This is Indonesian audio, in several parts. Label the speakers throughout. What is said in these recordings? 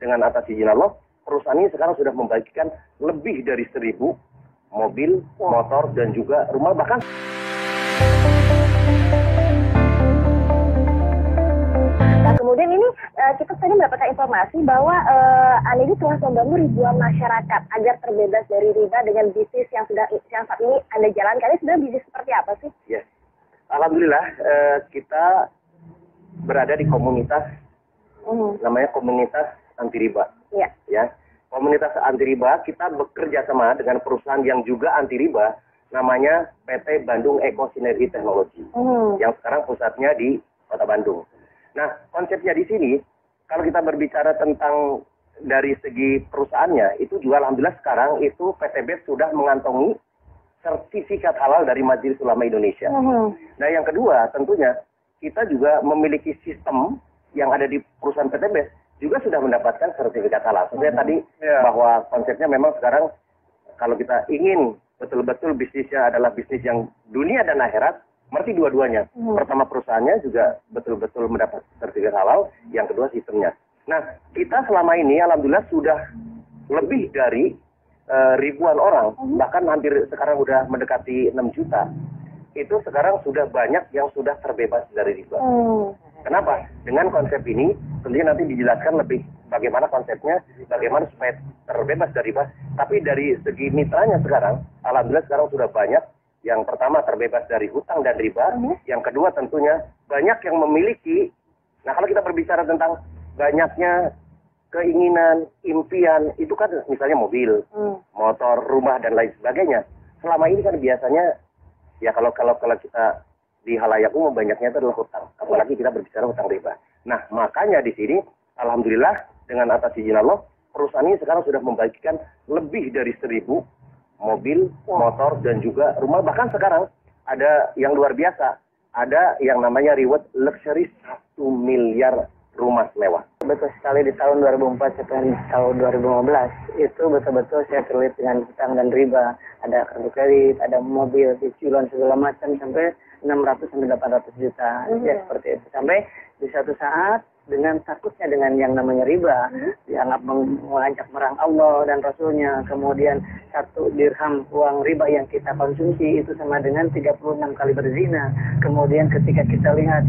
Speaker 1: dengan atas izin Allah, perusahaan ini sekarang sudah membagikan lebih dari 1.000 mobil, motor, dan juga rumah, bahkan
Speaker 2: kemudian ini kita tadi mendapatkan informasi bahwa Anda ini telah membangun ribuan masyarakat agar terbebas dari riba dengan bisnis yang saat ini Anda jalankan. Ini sebenarnya bisnis seperti apa sih?
Speaker 1: Yes. Alhamdulillah kita berada di komunitas namanya komunitas anti riba.
Speaker 2: Iya.
Speaker 1: Ya. Komunitas anti riba, kita bekerja sama dengan perusahaan yang juga anti riba, namanya PT Bandung Eko Sinergi Teknologi, yang sekarang pusatnya di Kota Bandung. Nah, konsepnya di sini, kalau kita berbicara tentang dari segi perusahaannya, itu juga alhamdulillah sekarang itu PT BES sudah mengantongi sertifikat halal dari Majelis Ulama Indonesia. Nah, yang kedua tentunya kita juga memiliki sistem yang ada di perusahaan PT BES juga sudah mendapatkan sertifikat halal. Sebenarnya tadi bahwa konsepnya memang sekarang kalau kita ingin betul-betul bisnisnya adalah bisnis yang dunia dan akhirat, berarti dua-duanya. Pertama perusahaannya juga betul-betul mendapat sertifikat halal, yang kedua sistemnya. Nah, kita selama ini alhamdulillah sudah lebih dari ribuan orang, bahkan hampir sekarang udah mendekati 6 juta. Itu sekarang sudah banyak yang sudah terbebas dari riba. Kenapa? Dengan konsep ini, tentunya nanti dijelaskan lebih bagaimana konsepnya, bagaimana supaya terbebas dari riba. Tapi dari segi mitranya sekarang, alhamdulillah sekarang sudah banyak. Yang pertama terbebas dari hutang dan riba. Yang kedua tentunya banyak yang memiliki. Nah, kalau kita berbicara tentang banyaknya keinginan, impian, itu kan misalnya mobil, motor, rumah, dan lain sebagainya. Selama ini kan biasanya, ya kalau kita di halayak umum banyaknya itu adalah hutang. Apalagi kita berbicara hutang riba. Nah, makanya di sini, alhamdulillah dengan atas izin Allah, perusahaan ini sekarang sudah membagikan lebih dari 1.000 mobil, motor, dan juga rumah. Bahkan sekarang ada yang luar biasa. Ada yang namanya reward luxury 1 miliar rumah mewah.
Speaker 3: Betul sekali, di tahun 2004 sampai tahun 2015 itu betul-betul saya terlibat dengan hutang dan riba. Ada kartu kredit, ada mobil, cicilan segala macam sampai 600 sampai 800 juta. Ya seperti itu. Sampai di satu saat dengan takutnya dengan yang namanya riba, dianggap mengajak merang Allah dan Rasulnya, kemudian 1 dirham uang riba yang kita konsumsi itu sama dengan 36 kali berzina. Kemudian ketika kita lihat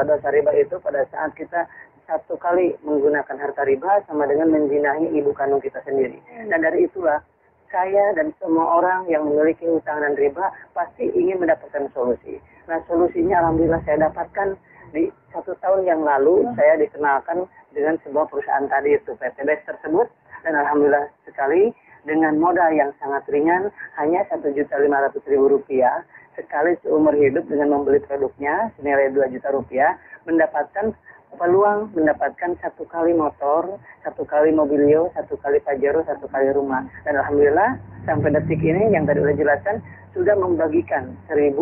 Speaker 3: dosa riba itu pada saat kita 1 kali menggunakan harta riba sama dengan menzinahi ibu kandung kita sendiri. Dan dari itulah saya dan semua orang yang memiliki hutang dan riba pasti ingin mendapatkan solusi. Nah, solusinya alhamdulillah saya dapatkan di 1 tahun yang lalu. Saya dikenalkan dengan sebuah perusahaan tadi itu PT BES tersebut, dan alhamdulillah sekali dengan modal yang sangat ringan, hanya Rp1.500.000 sekali seumur hidup dengan membeli produknya senilai Rp2 juta, mendapatkan peluang mendapatkan 1 kali motor, 1 kali mobilio, 1 kali pajero, 1 kali rumah. Dan alhamdulillah sampai detik ini yang tadi sudah jelaskan sudah membagikan 1.000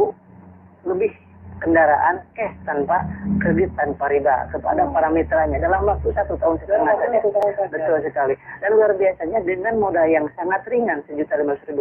Speaker 3: lebih kendaraan cash tanpa kredit tanpa riba kepada para mitranya dalam waktu 1,5 tahun saja. Betul sekali. Dan luar biasanya dengan modal yang sangat ringan Rp1.500.000,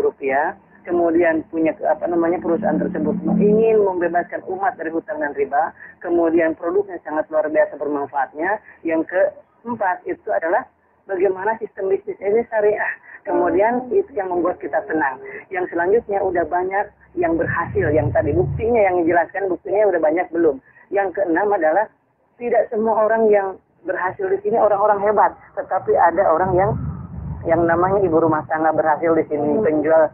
Speaker 3: kemudian punya perusahaan tersebut ingin membebaskan umat dari hutang dan riba, kemudian produknya sangat luar biasa bermanfaatnya. Yang keempat itu adalah bagaimana sistem bisnis ini syariah. Kemudian itu yang membuat kita tenang. Yang selanjutnya udah banyak yang berhasil, yang tadi buktinya yang dijelaskan, buktinya udah banyak belum. Yang keenam adalah tidak semua orang yang berhasil di sini orang-orang hebat, tetapi ada orang yang namanya ibu rumah tangga berhasil di sini, penjual